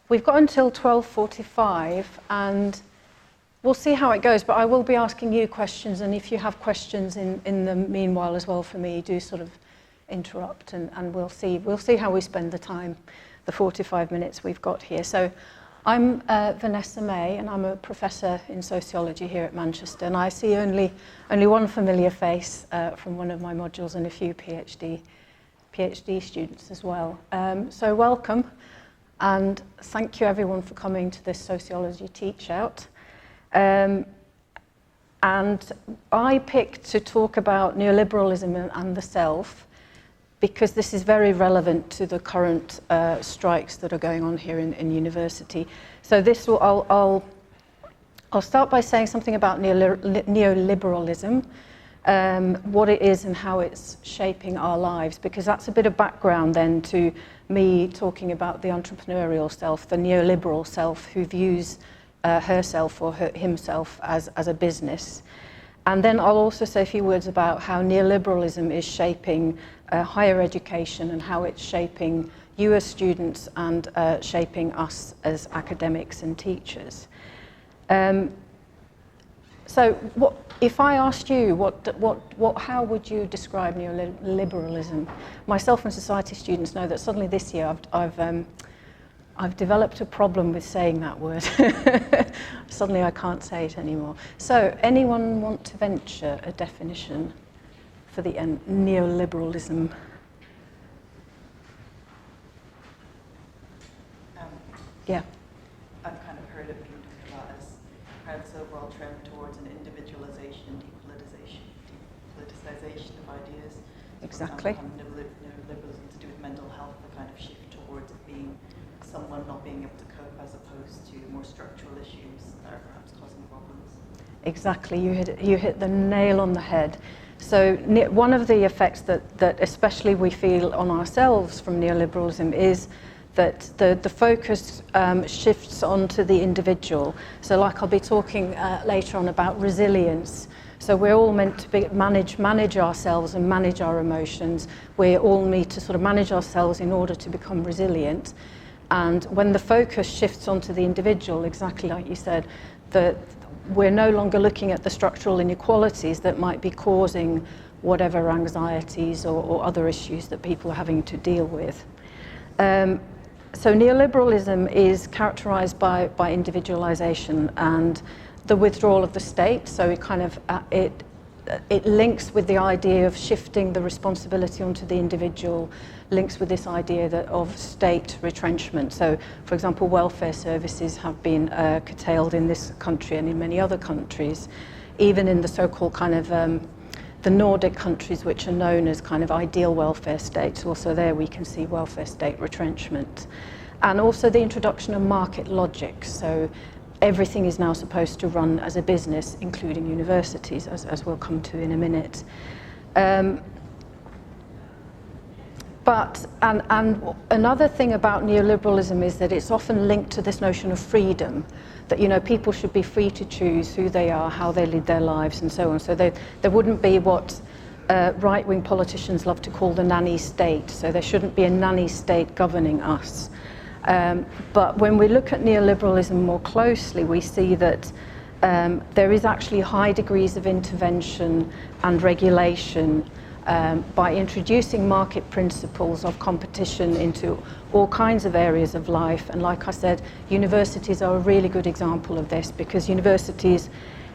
We've got until 12:45 and we'll see how it goes, but I will be asking you questions, and if you have questions in the meanwhile as well for me, do sort of interrupt, and we'll see how we spend the time, the 45 minutes we've got here. So I'm Vanessa May, and I'm a professor in sociology here at Manchester, and I see only one familiar face from one of my modules and a few PhD students as well. So welcome, and thank you everyone for coming to this sociology teach out. And I picked to talk about neoliberalism and the self because this is very relevant to the current strikes that are going on here in university. So I'll start by saying something about neoliberalism, what it is and how it's shaping our lives, because that's a bit of background then to me talking about the entrepreneurial self, the neoliberal self who views herself or himself as a business. And then I'll also say a few words about how neoliberalism is shaping higher education and how it's shaping you as students and shaping us as academics and teachers. So if I asked you how would you describe neoliberalism? Myself and society students know that suddenly this year I've developed a problem with saying that word. Suddenly I can't say it anymore. So anyone want to venture a definition for the neoliberalism? Yeah. I've kind of heard it being talked about as kind of this overall trend towards an individualization, depoliticization of ideas. Exactly. Neoliberalism to do with mental health, the kind of shift towards it being someone not being able to cope as opposed to more structural issues that are perhaps causing problems. Exactly, you hit the nail on the head. So one of the effects that especially we feel on ourselves from neoliberalism is that the focus shifts onto the individual. So like I'll be talking later on about resilience. So we're all meant to manage ourselves and manage our emotions. We all need to sort of manage ourselves in order to become resilient. And when the focus shifts onto the individual, exactly like you said, that we're no longer looking at the structural inequalities that might be causing whatever anxieties or other issues that people are having to deal with. So neoliberalism is characterized by individualization and the withdrawal of the state. So it kind of it links with the idea of shifting the responsibility onto the individual, links with this idea of state retrenchment. So, for example, welfare services have been curtailed in this country and in many other countries, even in the so-called kind of the Nordic countries, which are known as kind of ideal welfare states. Also there we can see welfare state retrenchment. And also the introduction of market logic. So everything is now supposed to run as a business, including universities, as we'll come to in a minute. But another thing about neoliberalism is that it's often linked to this notion of freedom, that people should be free to choose who they are, how they lead their lives, and so on. So there wouldn't be what right-wing politicians love to call the nanny state. So there shouldn't be a nanny state governing us. But when we look at neoliberalism more closely, we see that there is actually high degrees of intervention and regulation by introducing market principles of competition into all kinds of areas of life. And like I said, universities are a really good example of this, because universities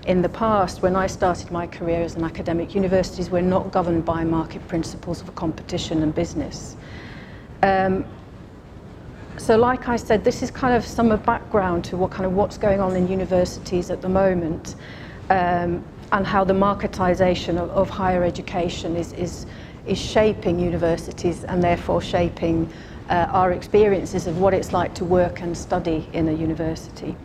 in the past, when I started my career as an academic, universities were not governed by market principles of competition and business. So like I said, this is kind of some background to what's going on in universities at the moment, and how the marketization of higher education is shaping universities and therefore shaping our experiences of what it's like to work and study in a university.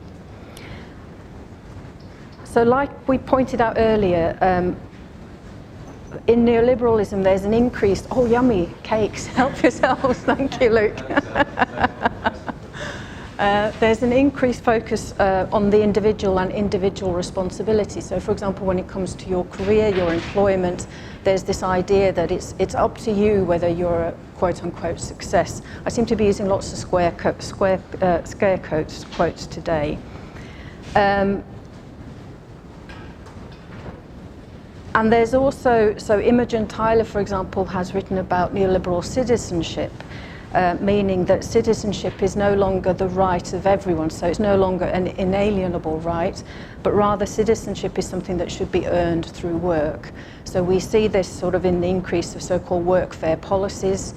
So like we pointed out earlier, in neoliberalism there's an increased, oh yummy, cakes, help yourselves, thank you Luke. There's an increased focus on the individual and individual responsibility. So for example, when it comes to your career, your employment, there's this idea that it's up to you whether you're a quote-unquote success. I seem to be using lots of scare quotes today. And there's also, so Imogen Tyler, for example, has written about neoliberal citizenship, meaning that citizenship is no longer the right of everyone, so it's no longer an inalienable right, but rather citizenship is something that should be earned through work. So we see this sort of in the increase of so-called workfare policies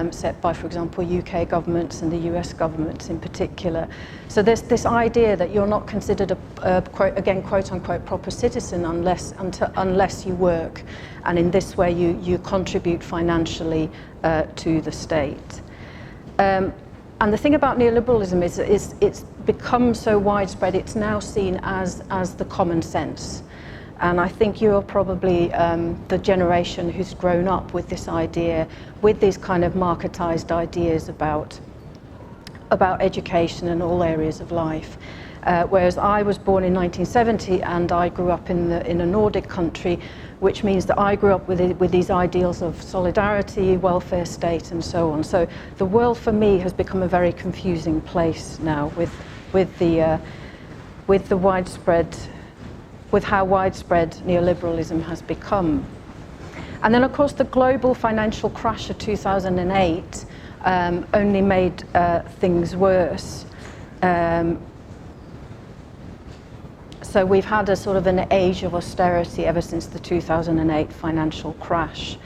set by, for example, UK governments and the US governments in particular. So there's this idea that you're not considered a quote-unquote proper citizen unless you work, and in this way you contribute financially to the state. And the thing about neoliberalism is it's become so widespread, it's now seen as the common sense. And I think you're probably the generation who's grown up with this idea, with these kind of marketized ideas about education and all areas of life. Whereas I was born in 1970 and I grew up in a Nordic country, which means that I grew up with these ideals of solidarity, welfare state, and so on. So the world for me has become a very confusing place now with how widespread neoliberalism has become. And then, of course, the global financial crash of 2008 only made things worse. So we've had a sort of an age of austerity ever since the 2008 financial crash.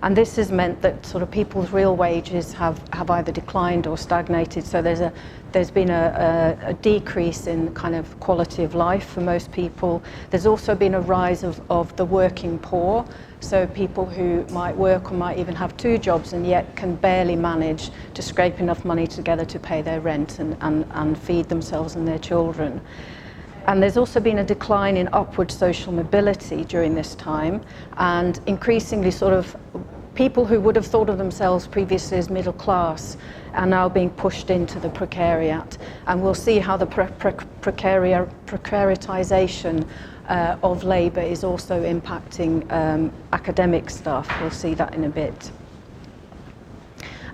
And this has meant that sort of people's real wages have either declined or stagnated. So there's been a decrease in kind of quality of life for most people. There's also been a rise of the working poor. So people who might work or might even have two jobs and yet can barely manage to scrape enough money together to pay their rent and feed themselves and their children. And there's also been a decline in upward social mobility during this time, and increasingly sort of people who would have thought of themselves previously as middle class are now being pushed into the precariat. And we'll see how the precaritization of labour is also impacting academic staff. We'll see that in a bit.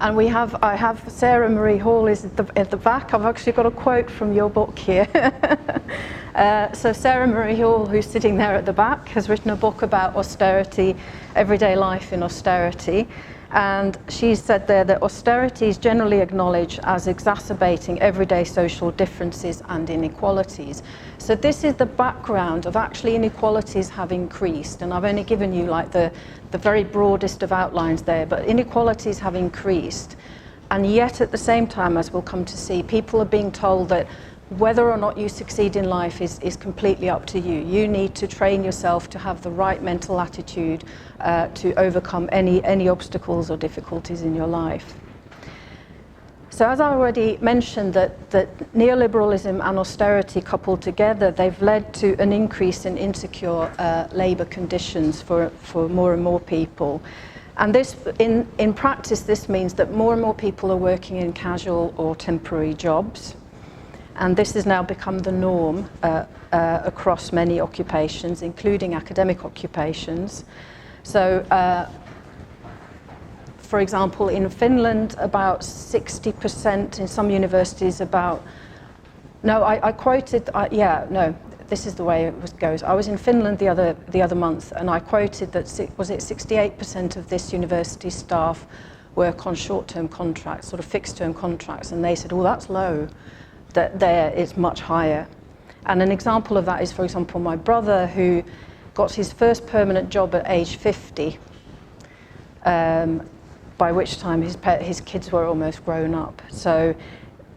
And I have Sarah Marie Hall is at the back. I've actually got a quote from your book here. So Sarah Marie Hall, who's sitting there at the back, has written a book about austerity, everyday life in austerity. And she said there that austerity is generally acknowledged as exacerbating everyday social differences and inequalities. So this is the background of actually inequalities have increased. And I've only given you like the very broadest of outlines there, but inequalities have increased. And yet at the same time, as we'll come to see, people are being told that whether or not you succeed in life is completely up to you. You need to train yourself to have the right mental attitude to overcome any obstacles or difficulties in your life. So as I already mentioned, that neoliberalism and austerity coupled together, they've led to an increase in insecure labour conditions for more and more people. And this, in practice, this means that more and more people are working in casual or temporary jobs. And this has now become the norm across many occupations, including academic occupations. So, for example, in Finland, about 60%, in some universities this is the way it goes. I was in Finland the other month, and I quoted that, 68% of this university staff work on short-term contracts, sort of fixed-term contracts, and they said, oh, that's low. That there it's much higher. And an example of that is, for example, my brother, who got his first permanent job at age 50, by which time his kids were almost grown up. So,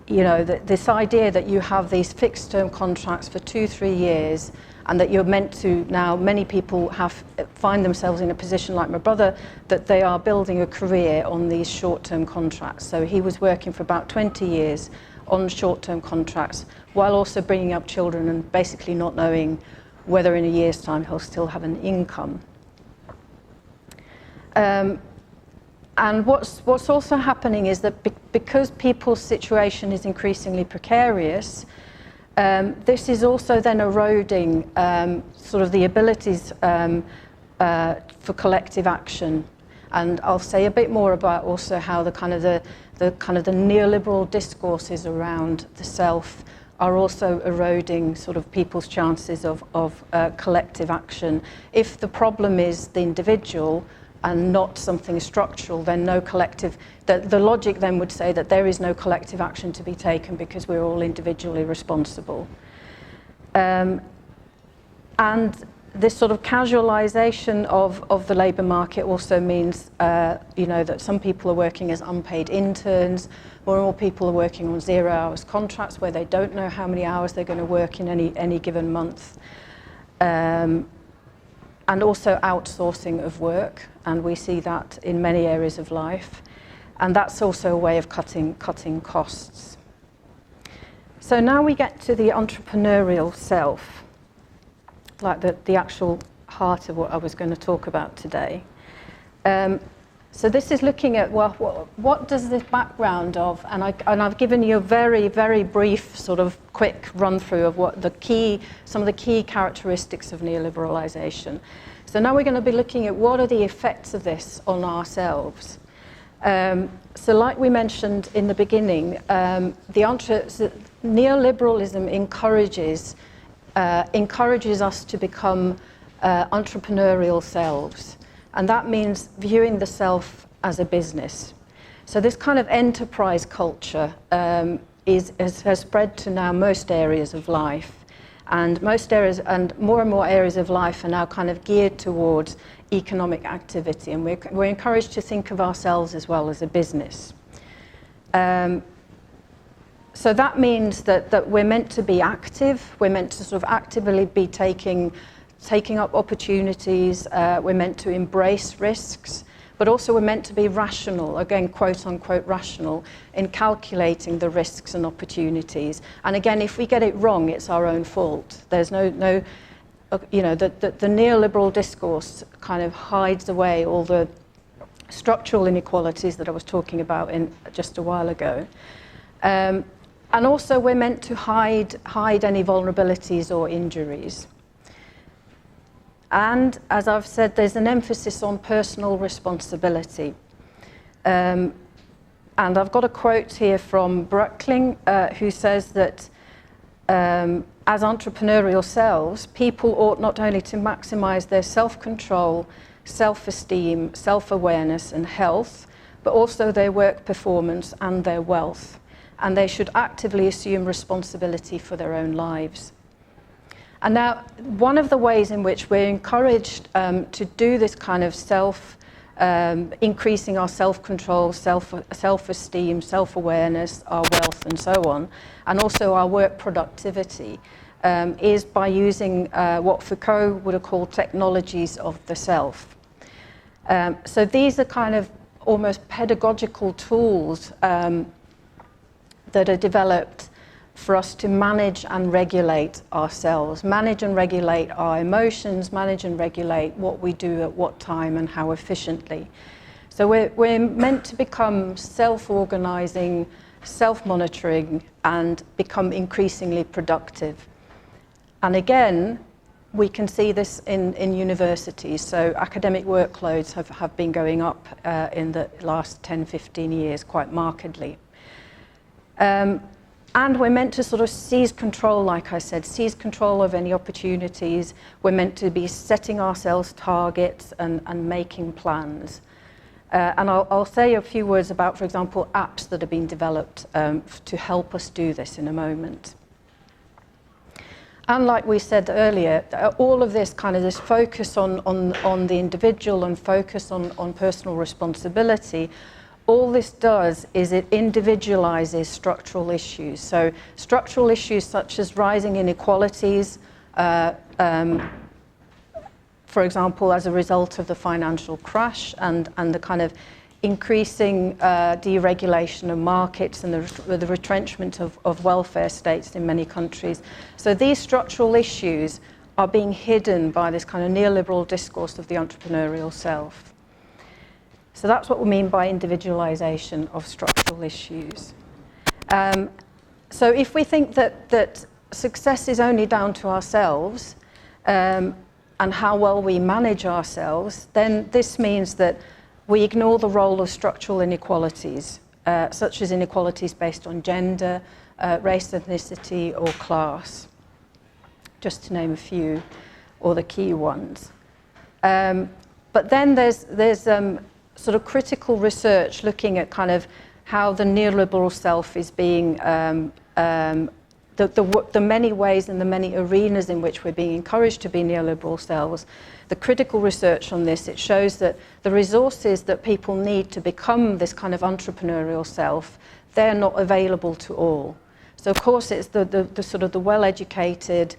you know, this idea that you have these fixed-term contracts for 2-3 years, and that you're meant to now, many people find themselves in a position like my brother, that they are building a career on these short-term contracts. So he was working for about 20 years on short-term contracts, while also bringing up children and basically not knowing whether in a year's time he'll still have an income. And what's also happening is that because people's situation is increasingly precarious, this is also then eroding sort of the abilities for collective action. And I'll say a bit more about also how the kind of the neoliberal discourses around the self are also eroding sort of people's chances of collective action. If the problem is the individual and not something structural, then no collective, the logic then would say that there is no collective action to be taken because we're all individually responsible. And this sort of casualisation of the labour market also means, that some people are working as unpaid interns, more and more people are working on 0 hours contracts where they don't know how many hours they're going to work in any given month. And also outsourcing of work, and we see that in many areas of life. And that's also a way of cutting costs. So now we get to the entrepreneurial self, like the actual heart of what I was going to talk about today. So this is looking at, well, what does this background of, and I've given you a very, very brief sort of quick run through of what some of the key characteristics of neoliberalisation. So now we're going to be looking at what are the effects of this on ourselves. So like we mentioned in the beginning, neoliberalism encourages us to become entrepreneurial selves. And that means viewing the self as a business. So this kind of enterprise culture has spread to now most areas of life. And most areas and more areas of life are now kind of geared towards economic activity. And we're encouraged to think of ourselves as well as a business. So that means that we're meant to be active. We're meant to sort of actively be taking up opportunities, we're meant to embrace risks, but also we're meant to be rational, again, quote unquote rational, in calculating the risks and opportunities. And again, if we get it wrong, it's our own fault. There's the neoliberal discourse kind of hides away all the structural inequalities that I was talking about just a while ago. And also we're meant to hide any vulnerabilities or injuries. And as I've said, there's an emphasis on personal responsibility. And I've got a quote here from Brückling, who says that as entrepreneurial selves, people ought not only to maximize their self-control, self-esteem, self-awareness and health, but also their work performance and their wealth. And they should actively assume responsibility for their own lives. And now, one of the ways in which we're encouraged to do this kind of increasing our self-control, self-esteem, self-awareness, our wealth and so on, and also our work productivity, is by using what Foucault would have called technologies of the self. So these are kind of almost pedagogical tools that are developed for us to manage and regulate ourselves, manage and regulate our emotions, manage and regulate what we do at what time and how efficiently. So we're meant to become self-organizing, self-monitoring, and become increasingly productive. And again, we can see this in universities. So academic workloads have been going up in the last 10, 15 years quite markedly. And we're meant to sort of seize control, like I said, seize control of any opportunities. We're meant to be setting ourselves targets and making plans. And I'll say a few words about, for example, apps that have been developed to help us do this in a moment. And like we said earlier, all of this kind of this focus on the individual and focus on personal responsibility, all this does is it individualizes structural issues. So structural issues such as rising inequalities, for example, as a result of the financial crash and the kind of increasing deregulation of markets and the retrenchment of welfare states in many countries. So these structural issues are being hidden by this kind of neoliberal discourse of the entrepreneurial self. So that's what we mean by individualization of structural issues. So if we think that success is only down to ourselves and how well we manage ourselves, then this means that we ignore the role of structural inequalities, such as inequalities based on gender, race, ethnicity, or class, just to name a few, or the key ones. But then there's sort of critical research looking at kind of how the neoliberal self is being, the many ways and the many arenas in which we're being encouraged to be neoliberal selves. The critical research on this, it shows that the resources that people need to become this kind of entrepreneurial self, they're not available to all. So of course it's the sort of the well-educated,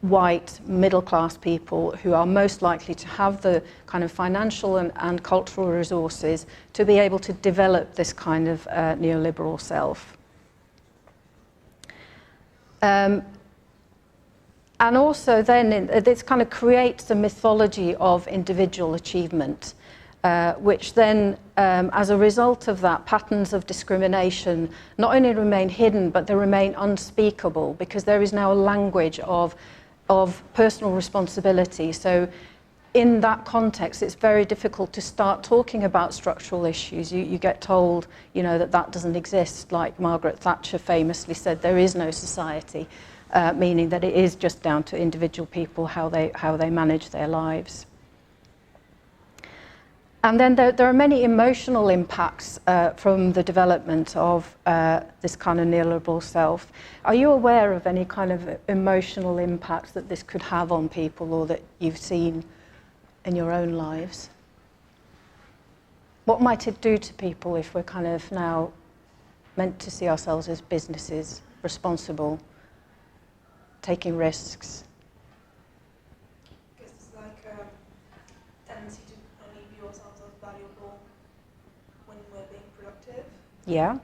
white middle-class people who are most likely to have the kind of financial and cultural resources to be able to develop this kind of neoliberal self. And also then this kind of creates a mythology of individual achievement, which then, as a result of that, patterns of discrimination not only remain hidden, but they remain unspeakable, because there is now a language of personal responsibility. So in that context, it's very difficult to start talking about structural issues. You get told, you know, that doesn't exist, like Margaret Thatcher famously said, there is no society, meaning that it is just down to individual people how they manage their lives. And then there are many emotional impacts from the development of this kind of neoliberal self. Are you aware of any kind of emotional impacts that this could have on people, or that you've seen in your own lives? What might it do to people if we're kind of now meant to see ourselves as businesses, responsible, taking risks? I guess it's like a tendency to only view ourselves as valuable when we're being productive. Yeah.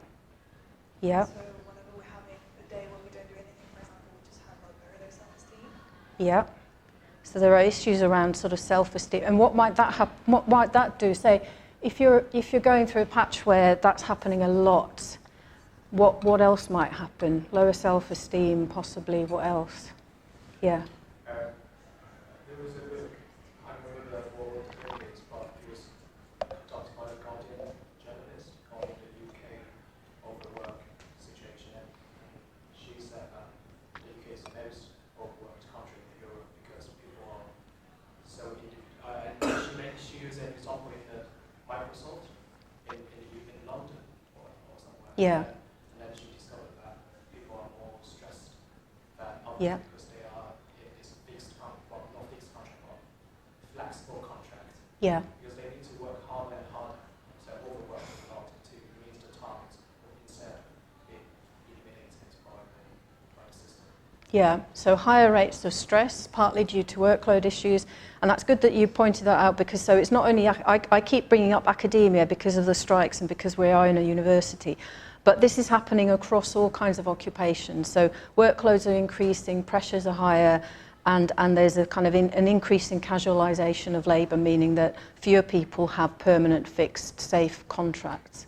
Yeah. So whenever we're having a day when we don't do anything, for example, we just have like very low self-esteem. Yeah. So there are issues around sort of self-esteem, and what might that do? Say, if you're going through a patch where that's happening a lot, what else might happen? Lower self-esteem, possibly. What else? Yeah. There was a book, I can't remember what it is, but it was talked by a Guardian journalist on the UK overwork situation, and she said that the UK is the most overworked country in Europe because people are so individual. And she used an example in Microsoft in London or somewhere. Yeah. And then she discovered that people are more stressed than others. Yeah. Because they are in this fixed contract, well, not fixed contract, but flexible contract. Yeah. Because they need to work harder and harder. So overwork a lot to meet the targets, but instead it eliminated by the system. Yeah, so higher rates of stress, partly due to workload issues, and that's good that you pointed that out, because so it's not only, I keep bringing up academia because of the strikes and because we are in a university, but this is happening across all kinds of occupations. So workloads are increasing, pressures are higher, and there's a kind of an increase in casualisation of labour, meaning that fewer people have permanent, fixed, safe contracts.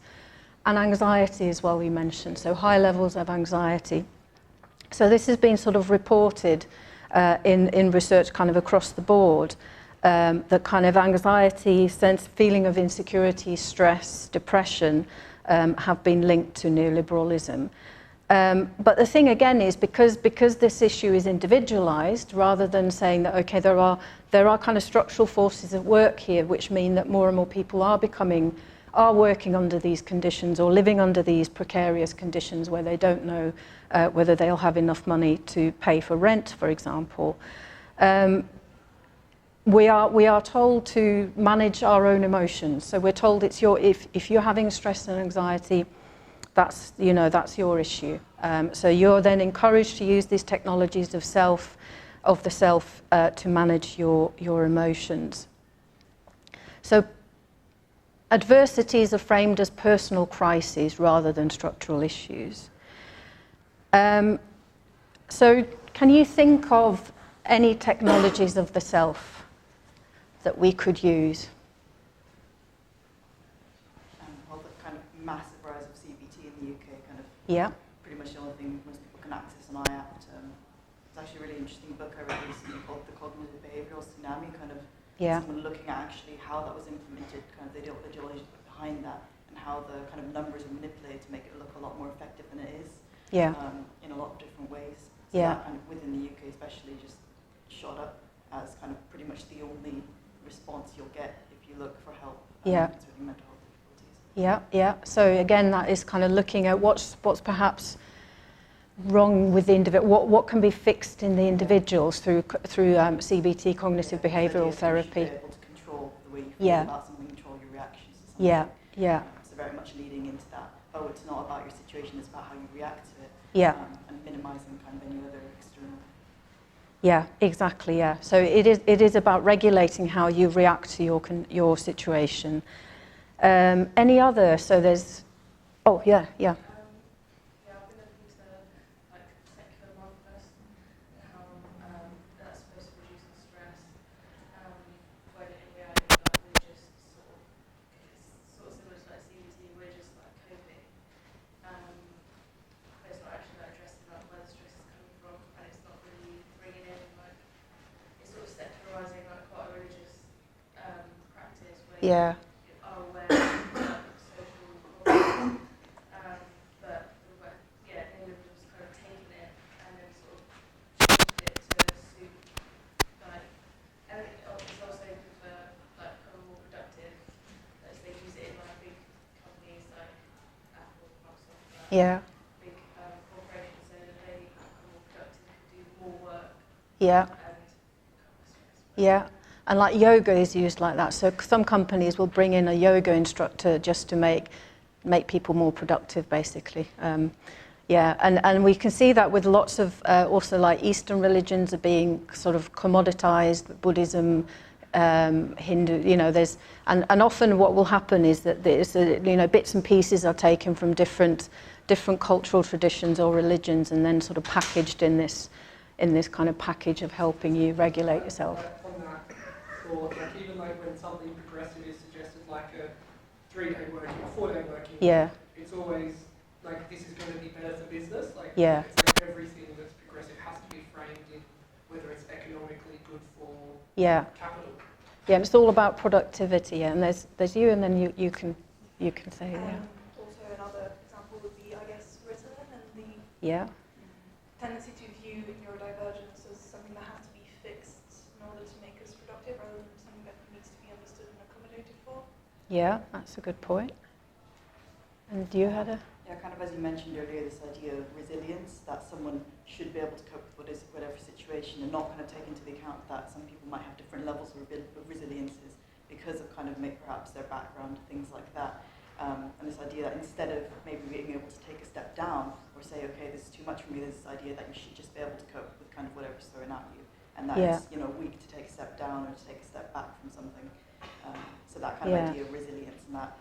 And anxiety as well, we mentioned, so high levels of anxiety. So this has been sort of reported in research kind of across the board, that kind of anxiety, feeling of insecurity, stress, depression have been linked to neoliberalism. But the thing again is because this issue is individualized, rather than saying that, okay, there are kind of structural forces at work here which mean that more and more people are working under these conditions or living under these precarious conditions where they don't know whether they'll have enough money to pay for rent, for example. We are told to manage our own emotions. So we're told it's if you're having stress and anxiety, that's your issue. So you're then encouraged to use these technologies of the self to manage your emotions. So adversities are framed as personal crises rather than structural issues. So can you think of any technologies of the self that we could use? Well, the kind of massive rise of CBT in the UK, kind of Yeah. pretty much the only thing most people can access an iApp. It's actually a really interesting book I read recently called The Cognitive Behavioural Tsunami, kind of Yeah. someone looking at actually how that was implemented, kind of the ideology behind that, and how the kind of numbers are manipulated to make it look a lot more effective than it is. Yeah. In a lot of different ways. So Yeah. that kind of within the UK especially just shot up as kind of pretty much the only response you'll get if you look for help concerning mental health difficulties. Yeah, yeah. So again, that is kind of looking at what's perhaps wrong with the individual, what can be fixed in the individuals through CBT, cognitive behavioural therapy. You should be able to control the way you feel about something, control your reactions to something. Yeah, yeah. So very much leading into that. Oh, it's not about your situation, it's about how you react to it. Yeah. And minimising kind of any other external. Yeah, exactly. Yeah. So it is about regulating how you react to your situation. Any other? So there's. Oh yeah, yeah. Yeah, I've been looking to like secular mindfulness and how that's supposed to reduce the stress. When in reality, like we're just it's sort of similar to like CBT, we're just like coping. It's not actually like addressing like where the stress is coming from, and it's not really bringing in like it's sort of secularizing like quite a religious practice where you are aware of like, social problems. But neoliberalism's kind of taken it and then sort of shifted it to suit like, and it's also for like kind of more productive as they use it in like big companies like Apple, Microsoft, Yeah. big corporations, so that they become more productive and do more work. Yeah. And Yeah. And like yoga is used like that. So some companies will bring in a yoga instructor just to make people more productive, basically. And we can see that with lots of also like Eastern religions are being sort of commoditized, Buddhism, Hindu, there's, and often what will happen is that there's, bits and pieces are taken from different cultural traditions or religions and then sort of packaged in this kind of package of helping you regulate yourself. On that thought, like even like when something progressive is suggested, like a 3-day working, a 4-day working, it's always like this is going to be better for business. Like it's like everything that's progressive has to be framed in whether it's economically good for capital. Yeah, and it's all about productivity. And there's you, and then you can say Also another example would be, I guess, Ritalin and the tendency to view neurodivergence as something that has to be fixed in order to make us productive rather than something that needs to be understood and accommodated for. Yeah, that's a good point. And you had a... Yeah, kind of as you mentioned earlier, this idea of resilience, that someone should be able to cope with whatever situation and not kind of take into account that some people might have different levels of resiliences because of kind of perhaps their background, things like that. And this idea that instead of maybe being able to take a step down or say, okay, this is too much for me, there's this idea that you should just be able to cope with kind of whatever's thrown at you. And that it's, weak to take a step down or to take a step back from something. So that kind of idea of resilience and that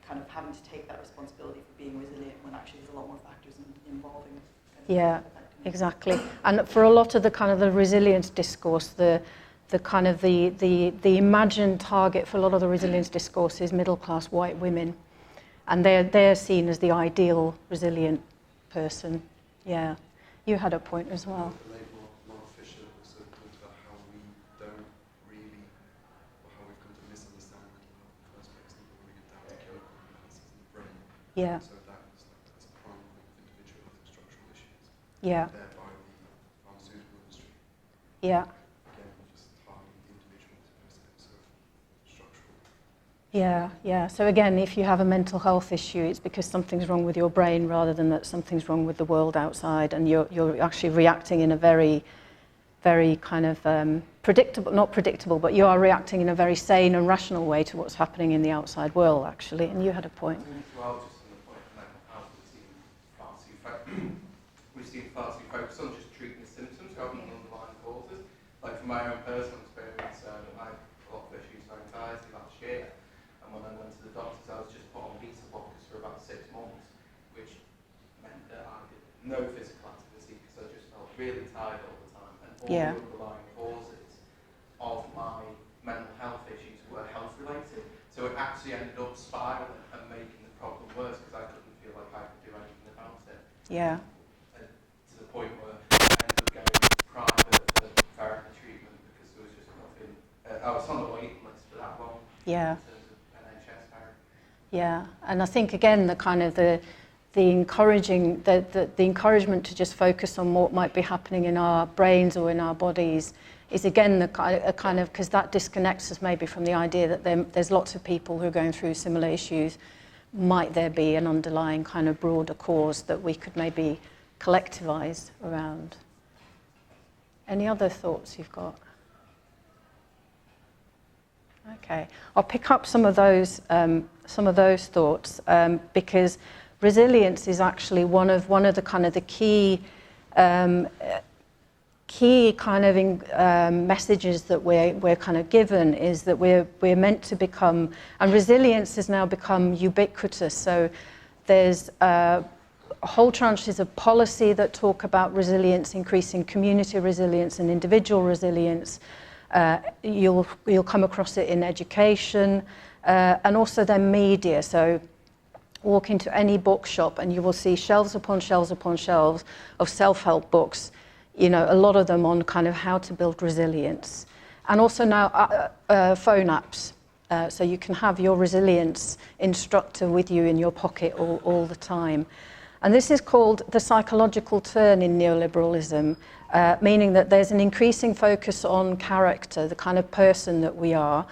kind of having to take that responsibility for being resilient when actually there's a lot more factors involving exactly. And for a lot of the kind of the resilience discourse, the kind of the imagined target for a lot of the resilience discourse is middle-class white women. And they're seen as the ideal resilient person. Yeah. You had a point as well. Yeah. So that's a prime individual with structural issues. Yeah. Thereby the pharmaceutical industry. Yeah. Again, just targeting the individual as opposed to structural. Yeah. So again, if you have a mental health issue, it's because something's wrong with your brain rather than that something's wrong with the world outside, and you're actually reacting in a very, very kind of not predictable, but you are reacting in a very sane and rational way to what's happening in the outside world, actually. And you had a point. Well, just on the point of mental health, we've seen far too focused on just treating the symptoms rather than underlying causes. Like from my own personal experience, I had a lot of issues with anxiety last year, and when I went to the doctors, I was just put on beta blockers for about 6 months, which meant that I did no physical activity because I just felt really tired all the time, and all the underlying causes of my mental health issues were health related. So it actually ended up spiraling and making the problem worse because I couldn't feel like I could do anything about it. Yeah. To the point where I ended up going private for therapy treatment because there was just nothing. I was on the way Yeah. in terms of NHS hiring. Yeah, and I think again the kind of the encouragement to just focus on what might be happening in our brains or in our bodies is again a kind of because that disconnects us maybe from the idea that there's lots of people who are going through similar issues. Might there be an underlying kind of broader cause that we could maybe collectivise around? Any other thoughts you've got? Okay, I'll pick up some of those thoughts because resilience is actually one of the kind of the key kind of messages that we're kind of given is that we're meant to become, and resilience has now become ubiquitous. So there's whole tranches of policy that talk about resilience, increasing community resilience and individual resilience. You'll come across it in education and also then media. So walk into any bookshop and you will see shelves upon shelves upon shelves of self-help books, you know, a lot of them on kind of how to build resilience. And also now phone apps. So you can have your resilience instructor with you in your pocket all the time. And this is called the psychological turn in neoliberalism, meaning that there's an increasing focus on character, the kind of person that we are,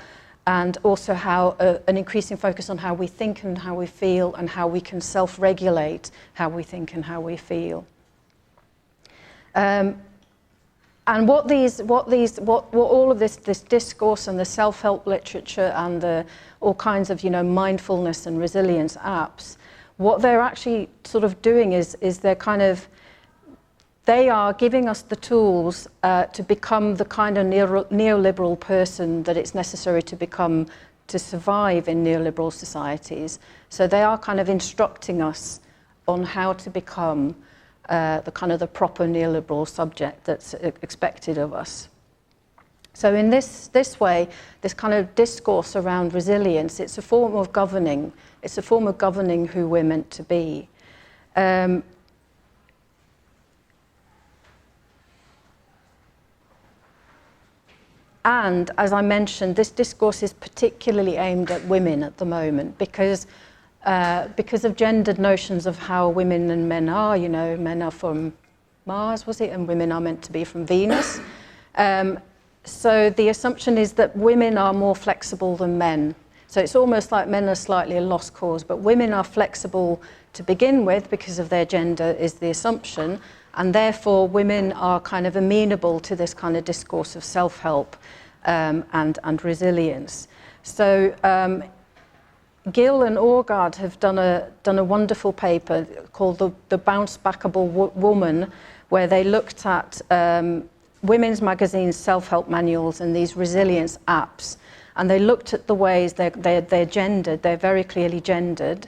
and also how an increasing focus on how we think and how we feel and how we can self-regulate how we think and how we feel. And what all of this discourse and the self-help literature and all kinds of, you know, mindfulness and resilience apps, what they're actually sort of doing is they are giving us the tools to become the kind of neoliberal person that it's necessary to become to survive in neoliberal societies. So they are kind of instructing us on how to become the kind of the proper neoliberal subject that's expected of us. So in this way, this kind of discourse around resilience, it's a form of governing. It's a form of governing who we're meant to be. And as I mentioned, this discourse is particularly aimed at women at the moment because of gendered notions of how women and men are. You know, men are from Mars, was it? And women are meant to be from Venus. So the assumption is that women are more flexible than men. So it's almost like men are slightly a lost cause, but women are flexible to begin with because of their gender is the assumption, and therefore women are kind of amenable to this kind of discourse of self-help and resilience. So Gill and Orgard have done a wonderful paper called the Bounce-Backable Woman, where they looked at women's magazines, self-help manuals, and these resilience apps, and they looked at the ways they're gendered, they're very clearly gendered,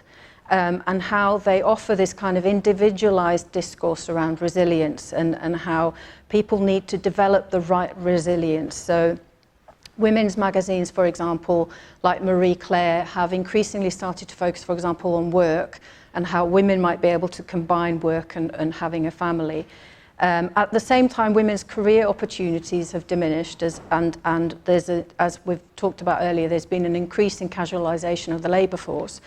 and how they offer this kind of individualized discourse around resilience and how people need to develop the right resilience. So women's magazines, for example, like Marie Claire, have increasingly started to focus, for example, on work and how women might be able to combine work and having a family. At the same time, women's career opportunities have diminished, and there's as we've talked about earlier, there's been an increase in casualisation of the labour force.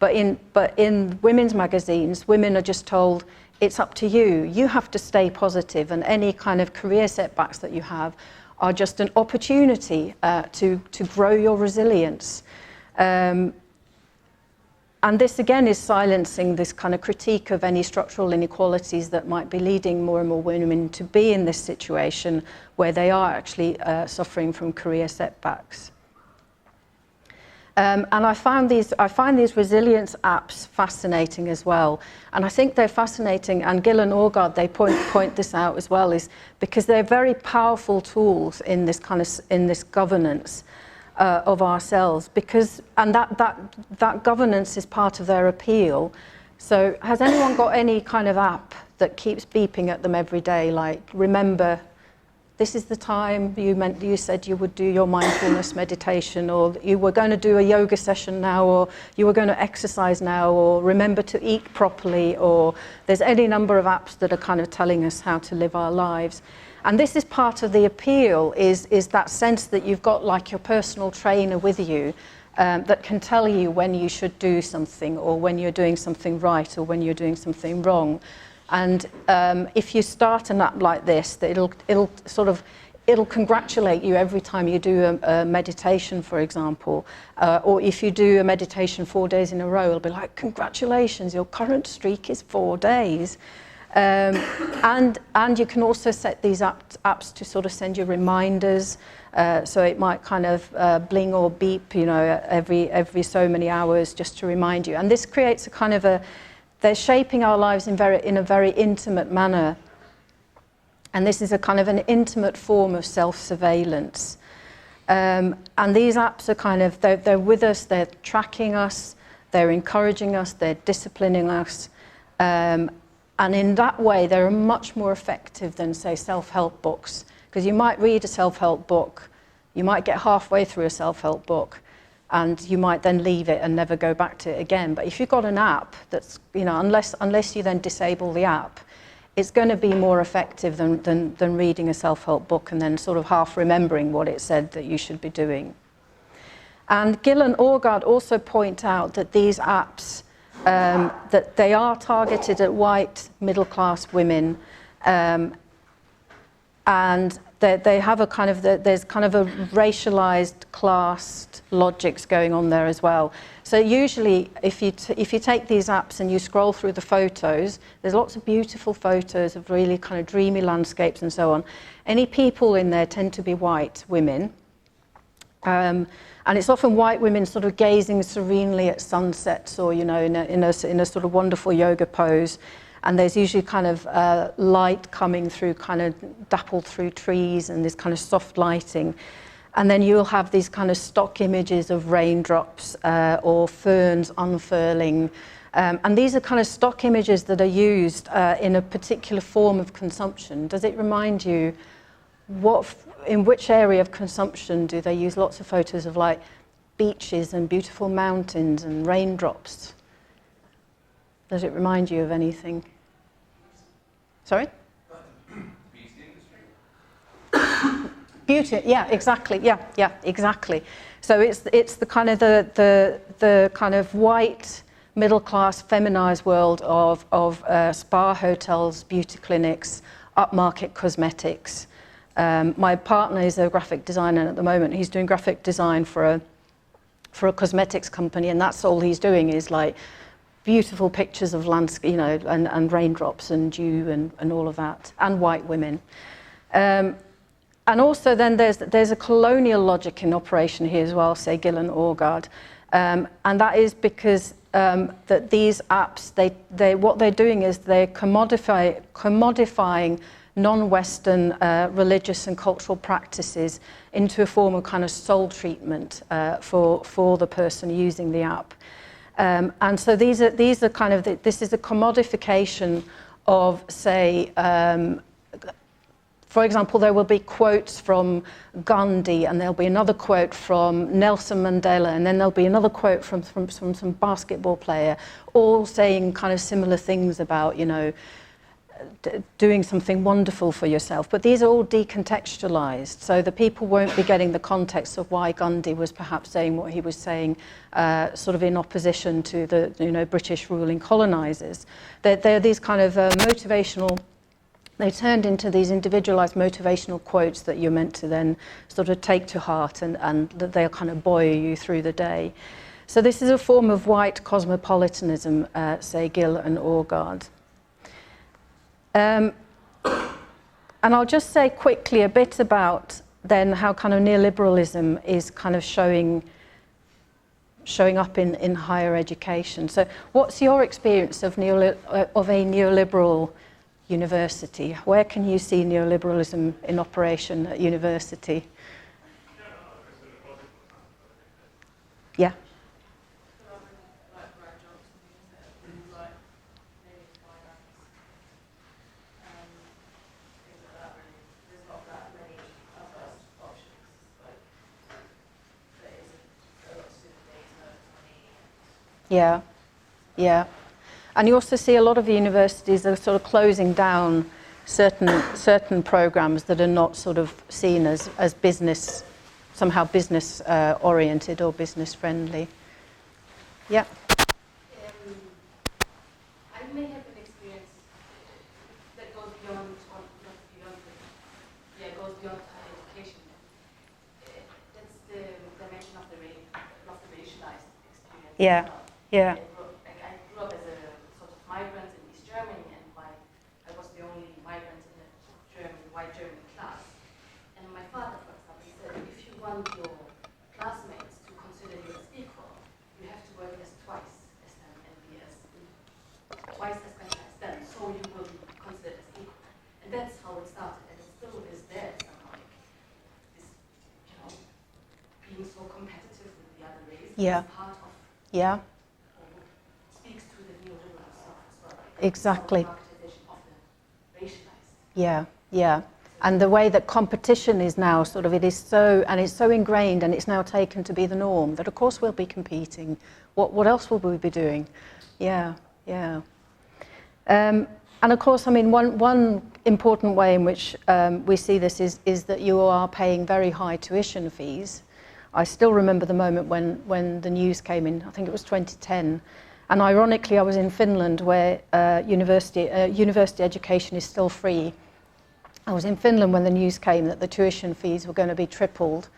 But in women's magazines, women are just told, it's up to you. You have to stay positive, and any kind of career setbacks that you have are just an opportunity to grow your resilience. And this again is silencing this kind of critique of any structural inequalities that might be leading more and more women to be in this situation where they are actually suffering from career setbacks. And I find these resilience apps fascinating as well. And I think they're fascinating, and Gill and Orgard, they point this out as well, is because they're very powerful tools in this governance of ourselves, and that governance is part of their appeal. So has anyone got any kind of app that keeps beeping at them every day, like, remember, this is the time you said you would do your mindfulness meditation, or you were going to do a yoga session now, or you were going to exercise now, or remember to eat properly, or there's any number of apps that are kind of telling us how to live our lives. And this is part of the appeal, is that sense that you've got like your personal trainer with you, that can tell you when you should do something, or when you're doing something right, or when you're doing something wrong. And if you start an app like this, it'll congratulate you every time you do a meditation, for example, or if you do a meditation 4 days in a row, it'll be like, congratulations, your current streak is 4 days. And you can also set these apps to sort of send you reminders. So it might kind of bling or beep, every so many hours, just to remind you. And this creates a kind of they're shaping our lives in a very intimate manner. And this is a kind of an intimate form of self-surveillance. And these apps are kind of, they're with us, they're tracking us, they're encouraging us, they're disciplining us. And in that way, they're much more effective than, say, self-help books. Because you might read a self-help book, you might get halfway through a self-help book, and you might then leave it and never go back to it again. But if you've got an app that's, unless you then disable the app, it's going to be more effective than reading a self-help book and then sort of half remembering what it said that you should be doing. And Gill and Orgard also point out that these apps, that they are targeted at white middle-class women, and they have a kind of, there's kind of a racialized, classed logics going on there as well. So usually, if you take these apps and you scroll through the photos, there's lots of beautiful photos of really kind of dreamy landscapes and so on. Any people in there tend to be white women. And it's often white women sort of gazing serenely at sunsets, or, in a sort of wonderful yoga pose. And there's usually kind of light coming through, kind of dappled through trees, and this kind of soft lighting. And then you'll have these kind of stock images of raindrops or ferns unfurling. And these are kind of stock images that are used in a particular form of consumption. Does it remind you, in which area of consumption do they use lots of photos of like beaches and beautiful mountains and raindrops? Does it remind you of anything? Sorry? Beauty, yeah, exactly, yeah, exactly. So it's the kind of the kind of white middle-class feminized world of spa hotels, beauty clinics, upmarket cosmetics. My partner is a graphic designer at the moment. He's doing graphic design for a cosmetics company, and that's all he's doing is like beautiful pictures of landscape, and raindrops and dew and all of that, and white women. And also then there's a colonial logic in operation here as well, say Gill and Orgard. And that is because that these apps, what they're doing is they're commodifying non-Western religious and cultural practices into a form of kind of soul treatment for the person using the app. And so these are kind of this is a commodification of, say, for example, there will be quotes from Gandhi, and there'll be another quote from Nelson Mandela, and then there'll be another quote from some basketball player, all saying kind of similar things about, doing something wonderful for yourself. But these are all decontextualized, so the people won't be getting the context of why Gandhi was perhaps saying what he was saying, sort of in opposition to the British ruling colonizers. They're these kind of motivational. They turned into these individualized motivational quotes that you're meant to then sort of take to heart, and that they'll kind of buoy you through the day. So this is a form of white cosmopolitanism, say Gill and Orgard. And I'll just say quickly a bit about then how kind of neoliberalism is kind of showing up in higher education. So what's your experience of a neoliberal university? Where can you see neoliberalism in operation at university? Yeah. Yeah, yeah. And you also see a lot of the universities are sort of closing down certain programs that are not sort of seen as business somehow business oriented or business friendly. Yeah. I may have an experience that goes beyond, or not beyond, goes beyond education. That's the dimension of the racialized experience. Yeah. Yeah. I grew up as a sort of migrant in East Germany, and I was the only migrant in a white German class. And my father, for example, said, if you want your classmates to consider you as equal, you have to work as twice as them and be as twice as better as them, so you will be considered as equal. And that's how it started, and it still is there somehow. Like this, being so competitive with the other race is part of. Yeah. Speaks to the neoliberal stuff as well. Exactly. Marketization of the racialized. Yeah. Yeah. And the way that competition is now sort of, it's so ingrained, and it's now taken to be the norm that of course we'll be competing. What else will we be doing? Yeah, yeah. And of course, I mean, one important way in which we see this is that you are paying very high tuition fees. I still remember the moment when the news came in, I think it was 2010, and ironically I was in Finland where university education is still free. I was in Finland when the news came that the tuition fees were going to be tripled,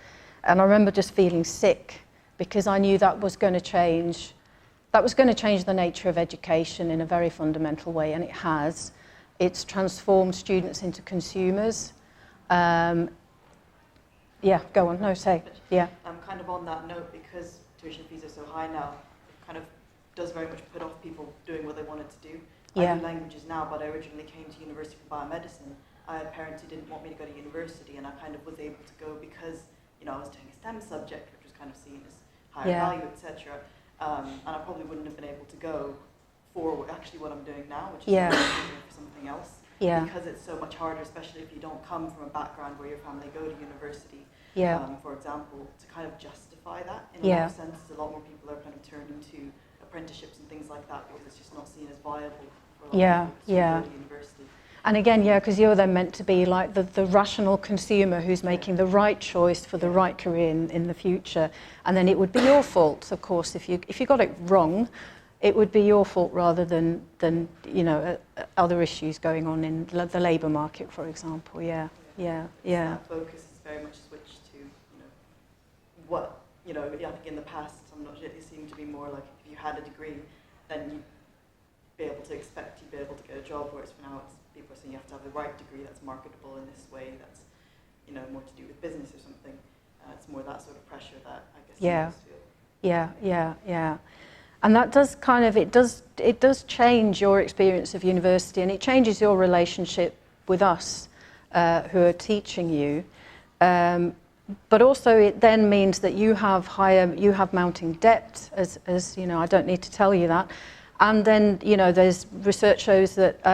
and I remember just feeling sick because I knew that was going to change. That was going to change the nature of education in a very fundamental way, and it has. It's transformed students into consumers. Yeah, go on. No, say. Yeah. Kind of on that note, because tuition fees are so high now, it kind of does very much put off people doing what they wanted to do. I do languages now, but I originally came to university for biomedicine. I had parents who didn't want me to go to university, and I kind of was able to go because, I was doing a STEM subject, which was kind of seen as higher value, etc. And I probably wouldn't have been able to go for actually what I'm doing now, which is for something else. Yeah. Because it's so much harder, especially if you don't come from a background where your family go to university. Yeah. For example, to kind of justify that in a lot of senses, a lot more people are kind of turning to apprenticeships and things like that because it's just not seen as viable for a lot of people to go to university. And again, because you're then meant to be like the rational consumer who's making the right choice for the right career in the future. And then it would be your fault, of course, if you got it wrong, it would be your fault rather than other issues going on in the labour market, for example. Yeah. So that focus is very much switched to, what, I think in the past, it seemed to be more like if you had a degree, then you'd be able to expect you'd be able to get a job, whereas for now people are saying you have to have the right degree that's marketable in this way, that's more to do with business or something. It's more that sort of pressure that I guess students feel. Yeah. And that does it does change your experience of university, and it changes your relationship with us who are teaching you. But also it then means that you have mounting debt, as I don't need to tell you that. And then, there's research shows that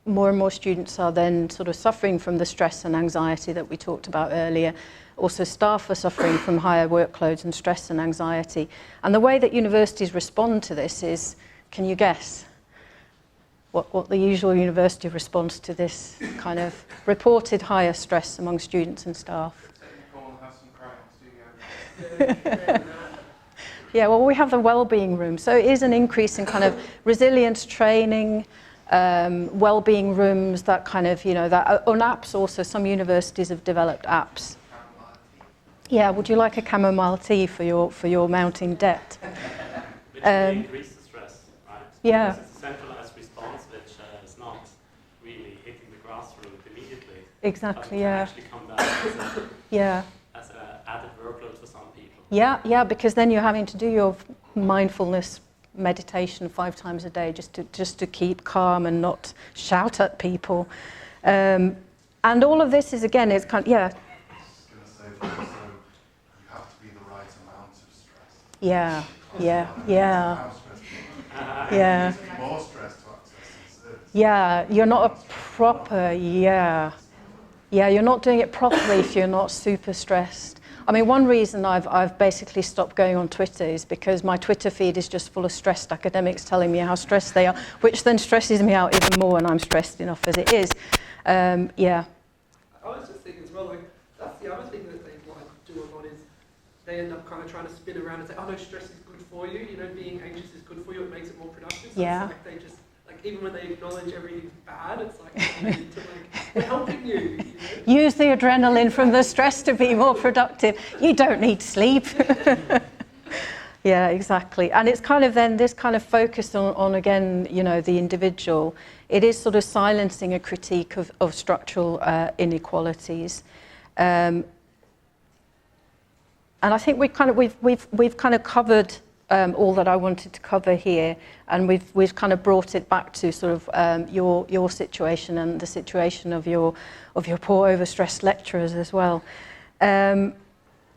more and more students are then sort of suffering from the stress and anxiety that we talked about earlier. Also, staff are suffering from higher workloads and stress and anxiety. And the way that universities respond to this is, can you guess what the usual university response to this kind of reported higher stress among students and staff? Yeah, well, we have the well-being room, so it is an increase in kind of resilience training, well-being rooms, that kind of, that on apps also. Some universities have developed apps. Yeah, would you like a chamomile tea for your mounting debt? Which may increase the stress, right? Yeah. Because it's a centralized response which is not really hitting the grassroots immediately. Exactly. But it can actually come back as an added workload for some people. Yeah, because then you're having to do your mindfulness meditation 5 times a day just to keep calm and not shout at people. And all of this is, again, it's kind of, I was just going to say, but also you have to be the right amount of stress. Yeah. More stress to access service. Yeah, you're not a proper, you're not doing it properly if you're not super stressed. I mean, one reason I've basically stopped going on Twitter is because my Twitter feed is just full of stressed academics telling me how stressed they are, which then stresses me out even more, and I'm stressed enough as it is. I was just thinking as well, like, that's the other thing that they want to do a lot is they end up kind of trying to spin around and say, oh no, stress is good for you, you know, being anxious is good for you, it makes it more productive. So Yeah. it's like they just, like even when they acknowledge everything's bad, it's like, to like, we're helping you, you know? Use the adrenaline from the stress to be more productive. You don't need sleep. Yeah, exactly. And it's kind of then this kind of focus on again, you know, the individual. It is sort of silencing a critique of structural inequalities. And I think we've kind of covered all that I wanted to cover here, and we've kind of brought it back to sort of your situation and the situation of your poor overstressed lecturers as well.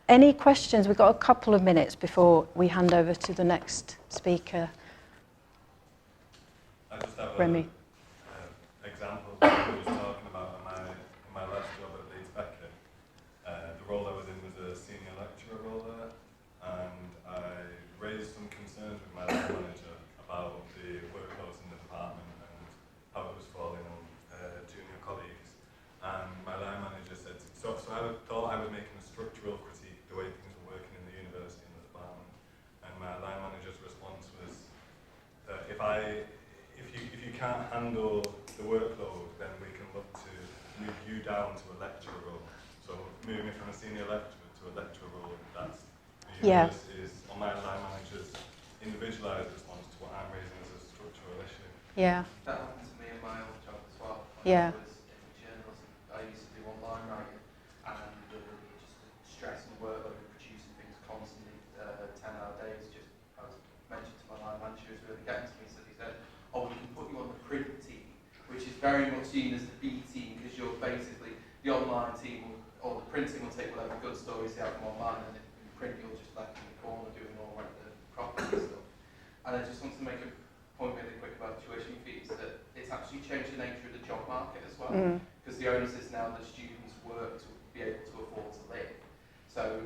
Any questions? We've got a couple of minutes before we hand over to the next speaker. I just have Remy. Example of what I was talking about in my last job at Leeds Beckett. The role I was in was a senior lecturer role there, and I raised some concerns with my line manager about the workloads in the department and how it was falling on junior colleagues. And my line manager said, so I thought I was making a structural critique the way things were working in the university and the department. And my line manager's response was that if you can't handle the workload, then we can look to move you down to a lecturer role. So moving from a senior lecturer to a lecturer role, that's the university's, or my line manager's individualised response to what I'm raising as a structural issue. Yeah. That happened to me in my old job as well. Yeah. I was in journalism. I used to do online writing, and just the stress and workload of producing things constantly, 10-hour days. Just I was mentioned to my line manager, who was really getting to me, so he said, "Oh, we can put you on the print team, which is very much seen as the B team, because you're basically the online team, or the printing will take whatever good stories they have from online, and in print you're just left in the corner doing all like the property stuff." And I just want to make a point really quick about tuition fees, that it's actually changed the nature of the job market as well, because the onus is now that students work to be able to afford to live. So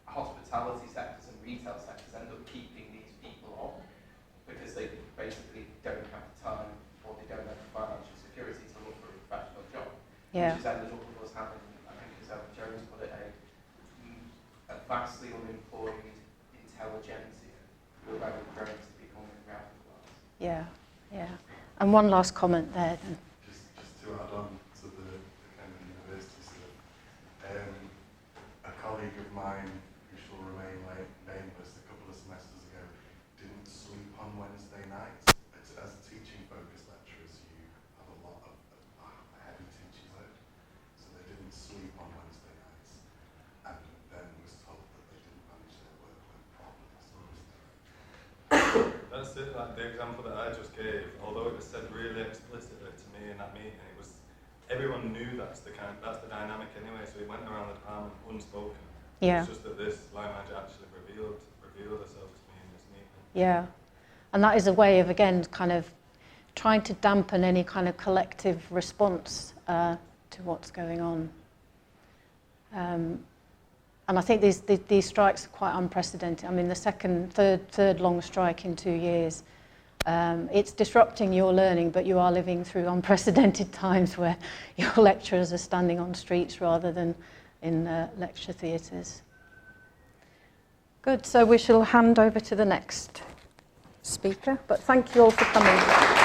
hospitality sectors and retail sectors end up keeping these people on because they basically don't have the time, or they don't have the financial security to look for a professional job, which has ended up with us having, I think as Evan Jones put it, a vastly unemployed intelligentsia who are very prone to becoming radicalised. Yeah, yeah. And one last comment there then. Just to add on to the kind of university stuff, a colleague of mine, who shall remain nameless, a couple of semesters ago, didn't sleep on Wednesday nights. As teaching-focused lecturers, you have a lot of heavy teaching load, so they didn't sleep on Wednesday nights, and then was told that they didn't manage their workload properly. That's it, like the example that I just gave, although it was said really explicitly to me in that meeting, it was, everyone knew that's the dynamic anyway, so it went around the department unspoken. Yeah. It's just that this line manager actually revealed herself to me in this meeting. Yeah. And that is a way of, again, kind of trying to dampen any kind of collective response to what's going on. And I think these strikes are quite unprecedented. I mean, the third long strike in 2 years. It's disrupting your learning, but you are living through unprecedented times where your lecturers are standing on streets rather than in lecture theatres. Good, so we shall hand over to the next speaker, but thank you all for coming.